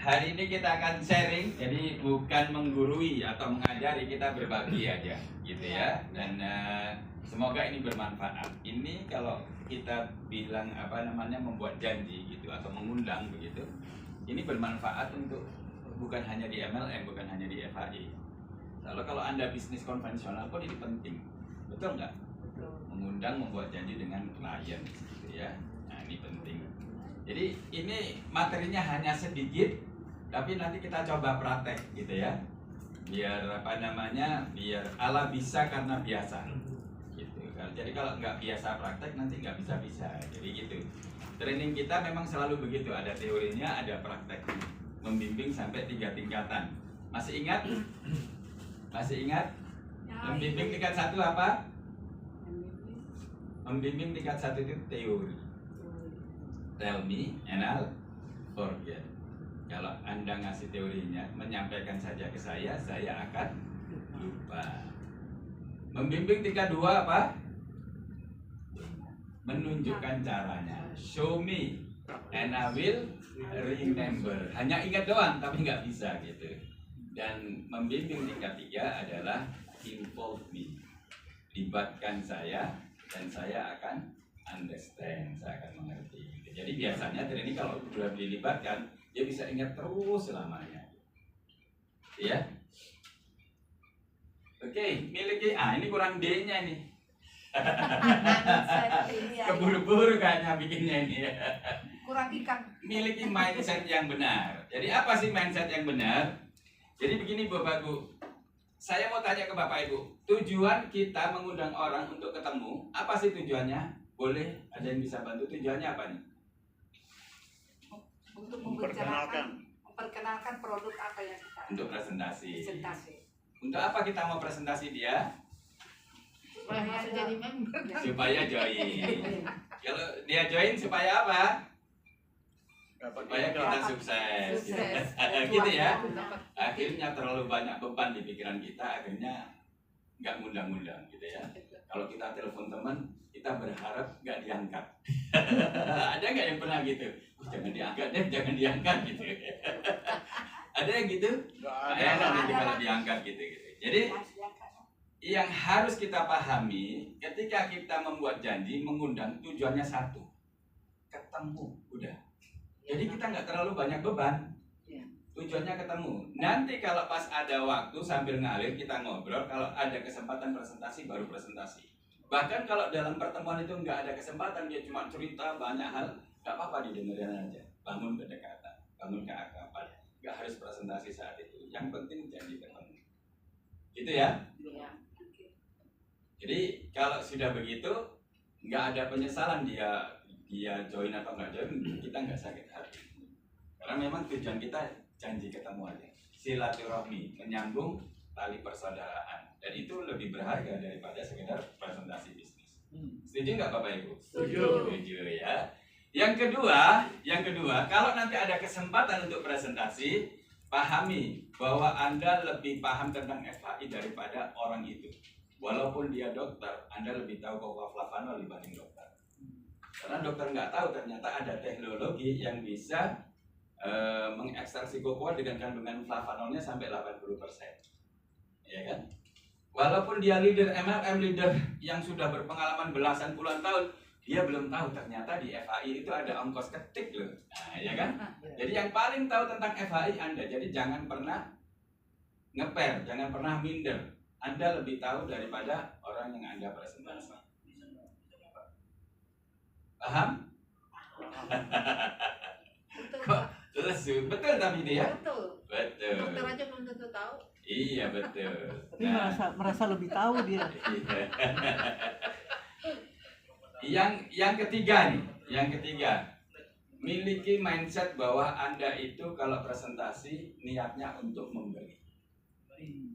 Hari ini kita akan sharing, jadi bukan menggurui atau mengajari, kita berbagi aja, gitu ya. Dan semoga ini bermanfaat. Ini kalau kita bilang membuat janji gitu atau mengundang begitu, ini bermanfaat untuk bukan hanya di MLM, bukan hanya di FHI. Lalu kalau Anda bisnis konvensional pun ini penting, betul nggak? Mengundang, membuat janji dengan klien, gitu ya. Nah ini penting. Jadi ini materinya hanya sedikit, tapi nanti kita coba praktek gitu ya. Biar biar ala bisa karena biasa. Gitu. Jadi kalau nggak biasa praktek nanti nggak bisa. Jadi gitu. Training kita memang selalu begitu, ada teorinya, ada prakteknya. Membimbing sampai 3 tingkatan. Masih ingat? Masih ingat? Membimbing tingkat 1 apa? Membimbing tingkat 1 itu teori. Tell me and I'll forget. Kalau Anda ngasih teorinya, menyampaikan saja ke saya akan lupa. Membimbing tingkat 2 apa? Menunjukkan caranya. Show me and I will remember. Hanya ingat doang tapi nggak bisa gitu. Dan membimbing tingkat 3 adalah involve me. Libatkan saya dan saya akan understand, saya akan mengerti. Jadi biasanya training kalau sudah dilibatkan, dia bisa ingat terus selamanya. Ya. Oke, miliki ini kurang D-nya ini. Keburu-buru kayaknya bikinnya ini. Kurang ikan. Miliki mindset yang benar. Jadi apa sih mindset yang benar? Jadi begini Bapak Ibu. Saya mau tanya ke Bapak Ibu, tujuan kita mengundang orang untuk ketemu, apa sih tujuannya? Boleh ada yang bisa bantu, tujuannya apa nih? Untuk memperkenalkan produk apa yang kita untuk presentasi. Untuk apa kita mau presentasi dia? Supaya jadi member. Supaya join. Kalau dia join supaya apa? Supaya kita sukses. Gitu ya. Akhirnya terlalu banyak beban di pikiran kita, akhirnya nggak ngundang-ngundang gitu ya. Kalau kita telepon teman, kita berharap nggak diangkat. Ada nggak yang pernah gitu? Jangan diangkat deh, jangan diangkat gitu. Ada yang gitu? Enak nanti kalau diangkat gitu. Jadi yang harus kita pahami ketika kita membuat janji, mengundang, tujuannya satu, ketemu, udah. Jadi kita nggak terlalu banyak beban. Tujuannya ketemu. Nanti kalau pas ada waktu sambil ngalir kita ngobrol, kalau ada kesempatan presentasi baru presentasi. Bahkan kalau dalam pertemuan itu nggak ada kesempatan, dia cuma cerita banyak hal, nggak apa-apa didengerin aja. Bangun kedekatan, bangun keakraban. Nggak harus presentasi saat itu. Yang penting janji ketemu. Gitu ya. Jadi kalau sudah begitu, nggak ada penyesalan dia join atau nggak join, kita nggak sakit hati. Karena memang tujuan kita janji ketemu aja. Silaturahmi, menyambung tali persaudaraan. Dan itu lebih berharga daripada sekedar presentasi bisnis. Setuju nggak Bapak Ibu? Setuju. Setuju ya. Yang kedua, kalau nanti ada kesempatan untuk presentasi, pahami bahwa Anda lebih paham tentang FHI daripada orang itu. Walaupun dia dokter, Anda lebih tahu bahwa flavanol dibanding dokter. Karena dokter nggak tahu ternyata ada teknologi yang bisa mengekstraksi kokoa dengan kandungan flavanolnya sampai 80%. Ya kan? Walaupun dia leader MLM, leader yang sudah berpengalaman belasan puluhan tahun, dia belum tahu ternyata di FHI itu ada ongkos ketik loh. Nah, ya kan? Jadi yang paling tahu tentang FHI Anda. Jadi jangan pernah ngeper, jangan pernah minder. Anda lebih tahu daripada orang yang Anda presentasi. Paham? Betul tapi ini ya? Betul. Dokter aja belum tentu tahu. Iya betul. Tapi merasa lebih tahu dia. Yang ketiga nih, miliki mindset bahwa Anda itu kalau presentasi niatnya untuk memberi.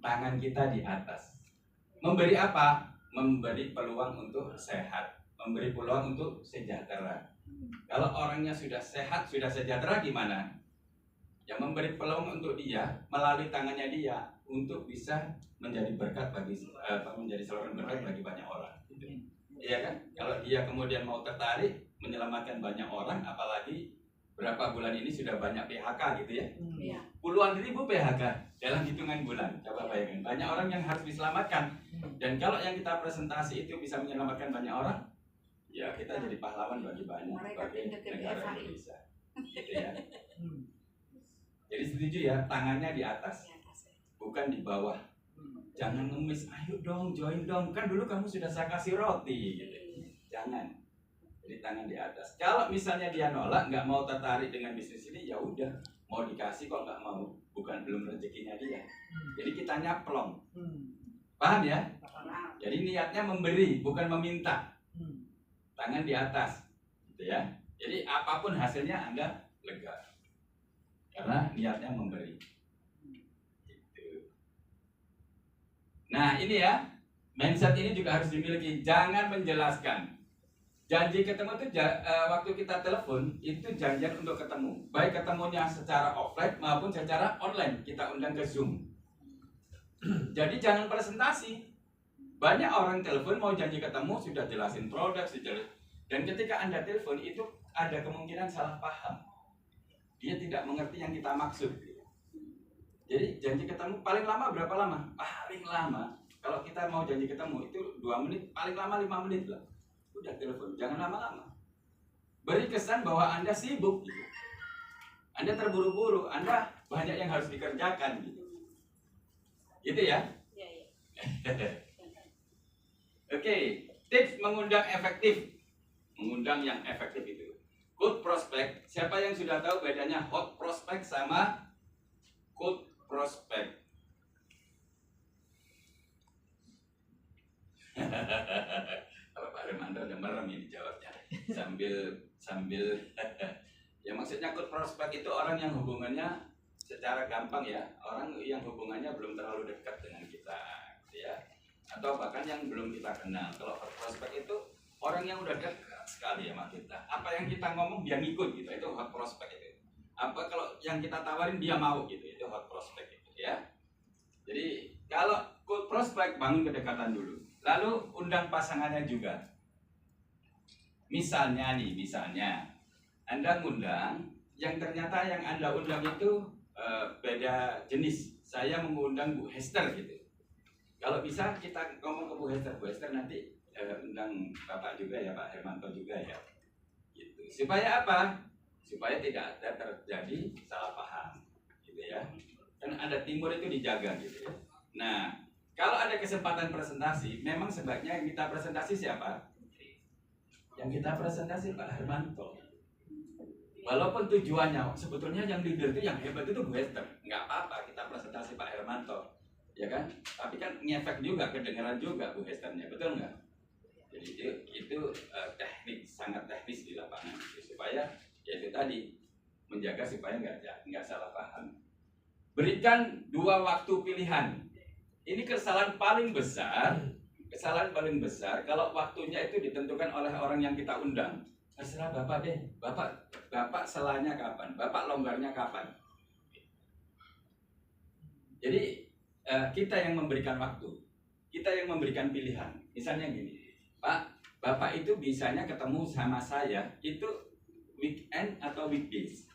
Tangan kita di atas. Memberi apa? Memberi peluang untuk sehat, memberi peluang untuk sejahtera. Kalau orangnya sudah sehat, sudah sejahtera gimana? Yang memberi peluang untuk dia melalui tangannya dia untuk bisa menjadi berkat bagi menjadi saluran berkat bagi banyak orang. Iya kan? Kalau dia kemudian mau tertarik menyelamatkan banyak orang, apalagi berapa bulan ini sudah banyak PHK gitu ya. Iya. Puluhan ribu PHK dalam hitungan bulan. Coba bayangkan, banyak orang yang harus diselamatkan. Dan kalau yang kita presentasi itu bisa menyelamatkan banyak orang, ya kita jadi pahlawan bagi banyak, Mereka bagi pindah ke negara BFI. Indonesia. Gitu ya. Jadi setuju ya, tangannya di atas, Di atas ya. bukan di bawah. Jangan ngemis, ayo dong, join dong. Kan dulu kamu sudah saya kasih roti. Gitu. Jangan. Jadi tangan di atas. Kalau misalnya dia nolak, nggak mau tertarik dengan bisnis ini, ya udah, mau dikasih kok nggak mau, bukan belum rezekinya dia. Jadi kita nyaplong, paham ya? Nah, Jadi niatnya memberi, bukan meminta. Tangan di atas, gitu ya. Jadi apapun hasilnya Anda lega, karena niatnya memberi. Gitu. Nah ini ya, mindset ini juga harus dimiliki. Jangan menjelaskan. Janji ketemu itu waktu kita telepon itu janjian untuk ketemu, baik ketemunya secara offline maupun secara online, kita undang ke Zoom. Jadi jangan presentasi. Banyak orang telepon mau janji ketemu sudah jelasin produk, dan ketika Anda telepon itu ada kemungkinan salah paham. Dia tidak mengerti yang kita maksud. Jadi janji ketemu paling lama berapa lama? Paling lama kalau kita mau janji ketemu itu 2 menit, paling lama 5 menit lah. Udah telepon, jangan lama-lama. Beri kesan bahwa Anda sibuk gitu. Anda terburu-buru, Anda banyak yang harus dikerjakan gitu. Gitu ya? iya, iya. Oke, tips mengundang efektif. Mengundang yang efektif itu. Cold prospect, siapa yang sudah tahu bedanya hot prospect sama cold prospect? Kalau Pak Hermanto udah merem ini jawabnya sambil ya maksudnya cold prospect itu orang yang hubungannya secara gampang ya, orang yang hubungannya belum terlalu dekat dengan kita gitu ya, atau bahkan yang belum kita kenal. Kalau hot prospect itu orang yang udah dekat sekali sama kita, apa yang kita ngomong dia ngikut gitu, itu hot prospect itu. Apa kalau yang kita tawarin dia mau gitu, itu hot prospect gitu ya. Jadi kalau cold prospect, bangun kedekatan dulu, lalu undang pasangannya juga. Misalnya Anda ngundang yang ternyata yang Anda undang itu beda jenis. Saya mengundang Bu Hester gitu. Kalau bisa kita ngomong ke Bu Hester nanti undang Bapak juga ya, Pak Hermanto juga ya. Gitu. Supaya apa? Supaya tidak ada terjadi salah paham, gitu ya. Kan ada timur itu dijaga gitu ya. Nah, kalau ada kesempatan presentasi, memang sebaiknya yang kita presentasi siapa? Yang kita presentasi Pak Hermanto. Walaupun tujuannya sebetulnya yang leader itu yang hebat itu Bu Hester, nggak apa-apa kita presentasi Pak Hermanto, ya kan? Tapi kan ngefek juga, kedengaran juga Bu Hesternya, betul nggak? Jadi itu teknik, sangat teknis di lapangan supaya ya itu tadi menjaga supaya nggak salah paham. Berikan 2 waktu pilihan. Ini kesalahan paling besar kalau waktunya itu ditentukan oleh orang yang kita undang. Terserah Bapak deh, Bapak selanya kapan, Bapak longgarnya kapan. Jadi kita yang memberikan waktu, kita yang memberikan pilihan. Misalnya gini, Pak, Bapak itu bisanya ketemu sama saya itu weekend atau weekdays?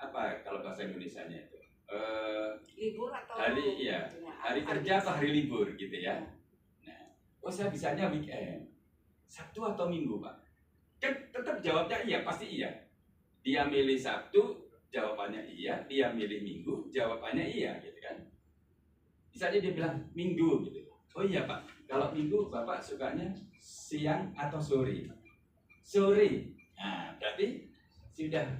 Apa kalau bahasa Indonesianya itu? Libur atau hari kerja atau hari libur gitu ya. Nah, saya bisanya weekend, Sabtu atau Minggu Pak? Kan tetap jawabnya iya, pasti iya. Dia milih Sabtu, jawabannya iya. Dia milih Minggu, jawabannya iya, gitu kan. Misalnya dia bilang Minggu gitu. Oh iya Pak, kalau Minggu Bapak sukanya siang atau sore? Sore. Nah, berarti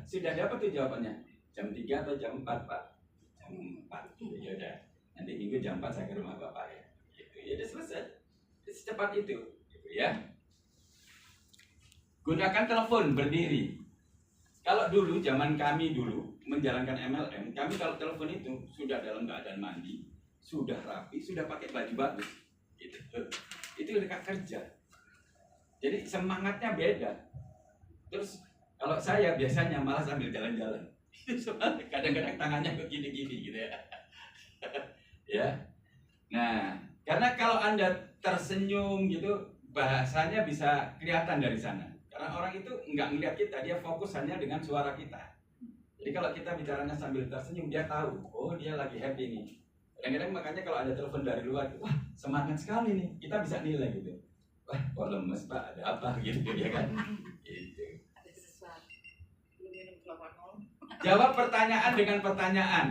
sudah dapat tuh jawabannya. Jam 3 atau jam 4 Pak? Jam 4. Ya udah. Nanti Minggu jam 4 saya ke rumah Bapak ya. Gitu. Ya udah selesai. Secepat itu, gitu ya. Gunakan telepon berdiri. Kalau dulu, zaman kami dulu menjalankan MLM, kami kalau telepon itu sudah dalam keadaan mandi, sudah rapi, sudah pakai baju bagus. Gitu. Itu dekat kerja. Jadi semangatnya beda. Terus kalau saya biasanya malah sambil jalan-jalan. Kadang-kadang tangannya begini-gini gitu ya. Ya. Nah, karena kalau Anda tersenyum gitu, bahasanya bisa kelihatan dari sana. Karena orang itu nggak ngeliat kita, dia fokus hanya dengan suara kita. Jadi kalau kita bicaranya sambil tersenyum, dia tahu, oh dia lagi happy nih. Kadang-kadang makanya kalau ada telepon dari luar, wah semangat sekali nih, kita bisa nilai gitu. Wah kok lemes pak, ada apa gitu ya kan? Gitu. Ada sesuatu. Belum minum Flavanol. Jawab pertanyaan dengan pertanyaan.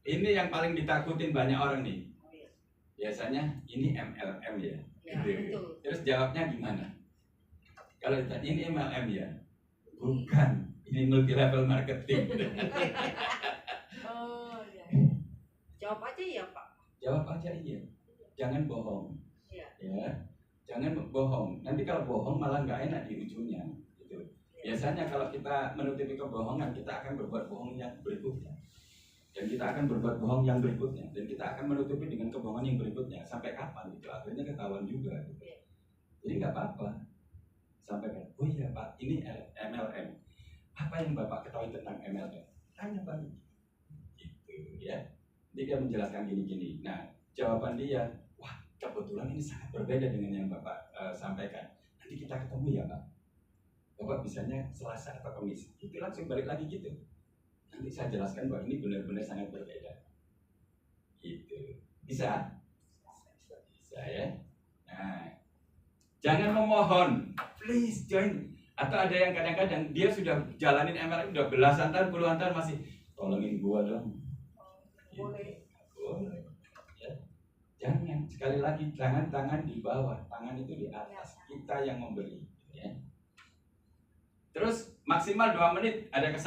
Ini yang paling ditakutin banyak orang nih. Oh iya. Biasanya ini MLM ya. Ya, Gitu. betul. Terus jawabnya gimana? Kalau ditanya ini MLM ya? Bukan. Ini multi level marketing. Oh iya. Jawab aja ya Pak. Jawab aja iya. Jangan bohong. Iya. Ya. Jangan bohong. Nanti kalau bohong malah nggak enak di ujungnya. Gitu. Biasanya kalau kita menutupi kebohongan, kita akan berbuat bohong yang berikutnya. Dan kita akan berbuat bohong yang berikutnya. Dan kita akan menutupi dengan kebohongan yang berikutnya. Sampai kapan? Gitu. Akhirnya ketahuan juga. Gitu. Jadi nggak apa-apa. Sampaikan, oh iya Pak, ini MLM. Apa yang Bapak ketahui tentang MLM? Tanya balik. Gitu ya. Jadi dia menjelaskan gini-gini. Nah, jawaban dia, wah kebetulan ini sangat berbeda dengan yang Bapak sampaikan. Nanti kita ketemu ya Pak. Bapak bisanya Selasa atau Kamis. Itu langsung balik lagi gitu. Nanti saya jelaskan bahwa ini benar-benar sangat berbeda. Gitu. Bisa? Bisa ya. Nah, jangan memohon. Please join. Atau ada yang kadang-kadang dia sudah jalanin MLM udah belasan tahun, puluhan tahun masih tolongin gua dong. Boleh. Boleh. Ya. Jangan, sekali lagi jangan tangan di bawah, tangan itu di atas. Kita yang memberi. Ya. Terus maksimal 2 menit ada kesalahan.